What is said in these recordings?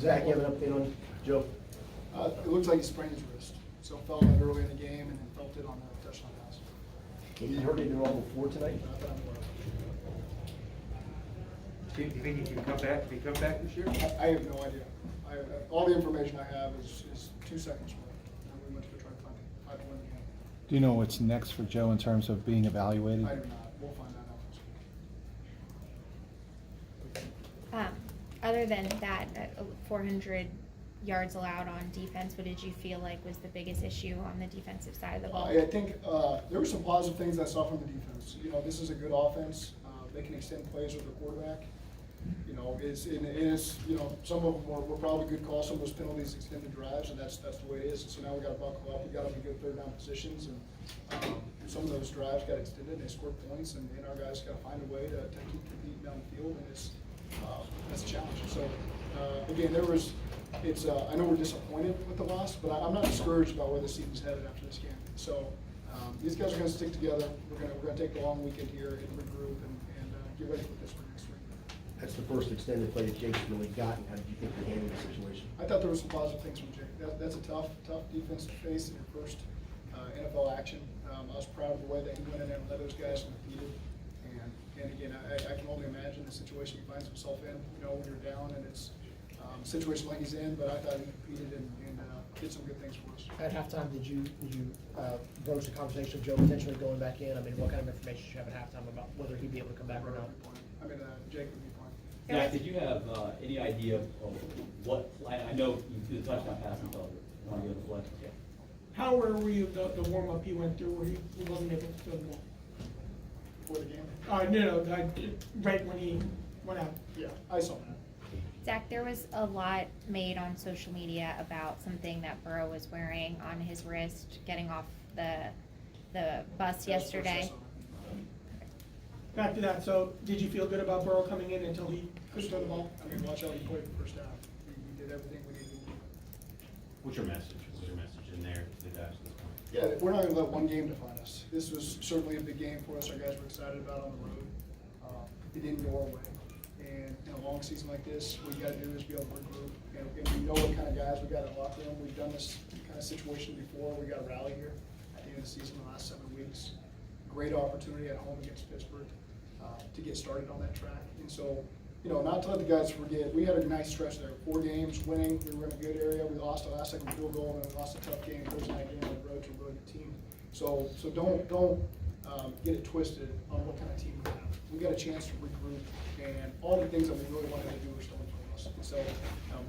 Zach, you have an update on Joe? It looks like he sprained his wrist, so felt it early in the game and then felt it on the touchdown pass. He heard it all before tonight? Not that I'm aware of. Do you think he can come back? Can he come back this year? I have no idea. All the information I have is 2 seconds away. And we went to go try to find to win the game. Do you know what's next for Joe in terms of being evaluated? I do not. We'll find that out. Other than that, 400 yards allowed on defense, what did you feel like was the biggest issue on the defensive side of the ball? I think there were some positive things I saw from the defense. You know, this is a good offense. They can extend plays with their quarterback. You know, you know, some of them were probably good calls. Some of those penalties extended drives, and that's the way it is. And so now we got to buckle up. We got to be good third down positions, and some of those drives got extended. And they scored points, and our guys got to find a way to keep competing down the field, and that's a challenge. So again, I know we're disappointed with the loss, but I'm not discouraged about where the season's headed after this game. So these guys are going to stick together. We're going to take the long weekend here and regroup and get ready for Pittsburgh next week. That's the first extended play that Jake's really gotten. How did you think he handled the situation? I thought there were some positive things from Jake. That's a tough defense to face in your first NFL action. I was proud of the way that he went in there and led those guys and competed. And again, I can only imagine the situation he finds himself in, you know, when you're down, and it's a situation like he's in, but I thought he competed and did some good things for us. At halftime, did you broach the conversation of Joe potentially going back in? I mean, what kind of information did you have at halftime about whether he'd be able to come back or not? I mean, Jake would be fine. Zach, did you have any idea of what, I know you threw the touchdown pass and felt it, want to go to the left? How were you the warm-up he went through where he wasn't able to throw the ball? Before the game? No, right when he went out. Yeah, I saw that. Zach, there was a lot made on social media about something that Burrow was wearing on his wrist, getting off the bus yesterday. Back to that, so did you feel good about Burrow coming in until he couldn't throw the ball? I mean, watch how he played the first half. We did everything we needed to do. What's your message? What's your message in there to the guys at this point? Yeah, we're not going to let one game define us. This was certainly a big game for us. Our guys were excited about on the road. It didn't go our way. And in a long season like this, what you got to do is be able to regroup. And we know what kind of guys we got in the locker room. We've done this kind of situation before. We got to rally here at the end of the season, the last 7 weeks. Great opportunity at home against Pittsburgh to get started on that track. And so, you know, not to let the guys forget, we had a nice stretch there. 4 games winning. We were in a good area. We lost a last-second field goal, and then we lost a tough game Thursday night game on the road to a really good team. So don't get it twisted on what kind of team we have. We got a chance to regroup, and all the things that we really wanted to do are still in front of us. And so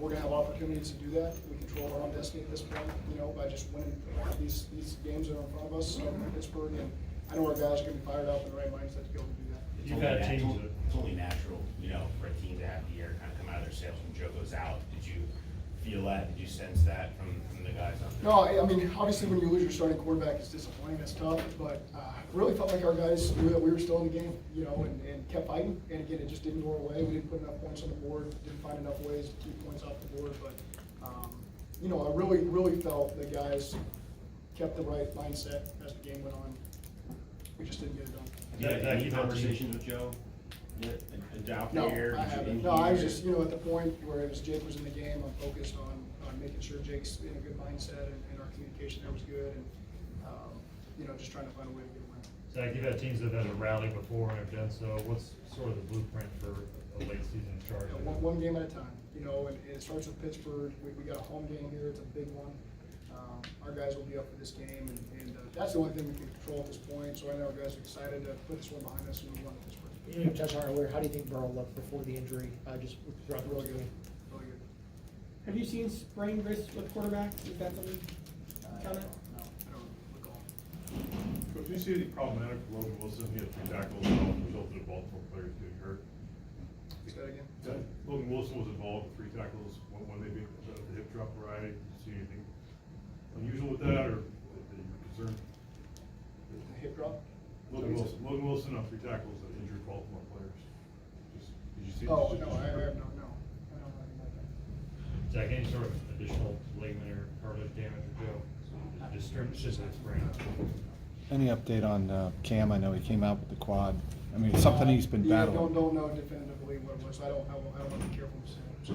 we're going to have opportunities to do that. We control our own destiny at this point, you know, by just winning these games that are in front of us in Pittsburgh. And I know our guys are going to be fired up in the right mindset to be able to do that. It's only natural, you know, for a team to have the year kind of come out of their sails when Joe goes out. Did you feel that? Did you sense that from the guys out there? No, I mean, obviously when you lose your starting quarterback, it's disappointing, it's tough, but I really felt like our guys knew that we were still in the game, you know, and kept fighting. And again, it just didn't go our way. We didn't put enough points on the board, didn't find enough ways to keep points off the board. But, you know, I really felt the guys kept the right mindset as the game went on. We just didn't get it done. Have you had any conversations with Joe? No, I haven't. No, I was just, you know, at the point where it was Jake was in the game, I'm focused on making sure Jake's in a good mindset and our communication there was good, and you know, just trying to find a way to get a win. Zach, you've had teams that have had a rally before and have done so. What's sort of the blueprint for a late season charge? You know, one game at a time, you know, and it starts with Pittsburgh. We got a home game here. It's a big one. Our guys will be up for this game, and that's the only thing we can control at this point. So I know our guys are excited to put this one behind us and move on to Pittsburgh. You touched on it earlier. How do you think Burrow looked before the injury? Just throughout the Really game. good, really good. Have you seen sprained wrists with quarterbacks? Is that something? No, I don't recall. Coach, do you see any problematic for Logan Wilson? He had 3 tackles and all resulted in Baltimore players getting hurt. Say that again? Logan Wilson was involved with 3 tackles, one maybe the hip drop variety. Did you see anything unusual with that, or that you were concerned? The hip drop? Logan Wilson on 3 tackles that injured Baltimore players. Did you see? Oh, no, I have no. I don't know anything about that. Zach, any sort of additional ligament or cartilage damage or Joe? Just a sprain. Any update on Cam? I know he came out with the quad. I mean, it's something he's been Yeah, battling. don't know definitively what it was. I don't want to be careful to say. So.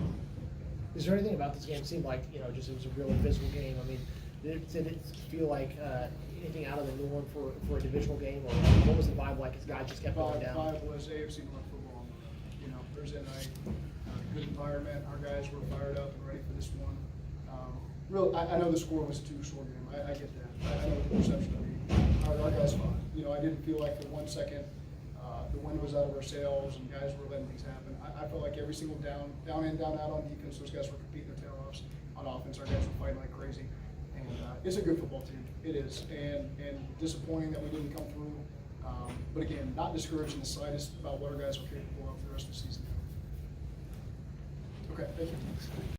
Is there anything about this game, it seemed like, you know, just it was a really physical game, I mean, did it feel like, anything out of the norm for a divisional game, or what was the vibe like as guys just kept going down? Vibe was AFC North football. You know, Thursday night, good environment, our guys were fired up and ready for this one. Really, I know the score was too short game, I get that, I know what the perception of me. Our guys fought, you know, I didn't feel like for 1 second, the wind was out of our sails and guys were letting things happen. I felt like every single down in, down out on defense, those guys were competing their tail offs. On offense, our guys were fighting like crazy. And it's a good football team, it is, and disappointing that we didn't come through. But again, not discouraged in the slightest about what our guys were capable of for the rest of the season. Okay, thank you.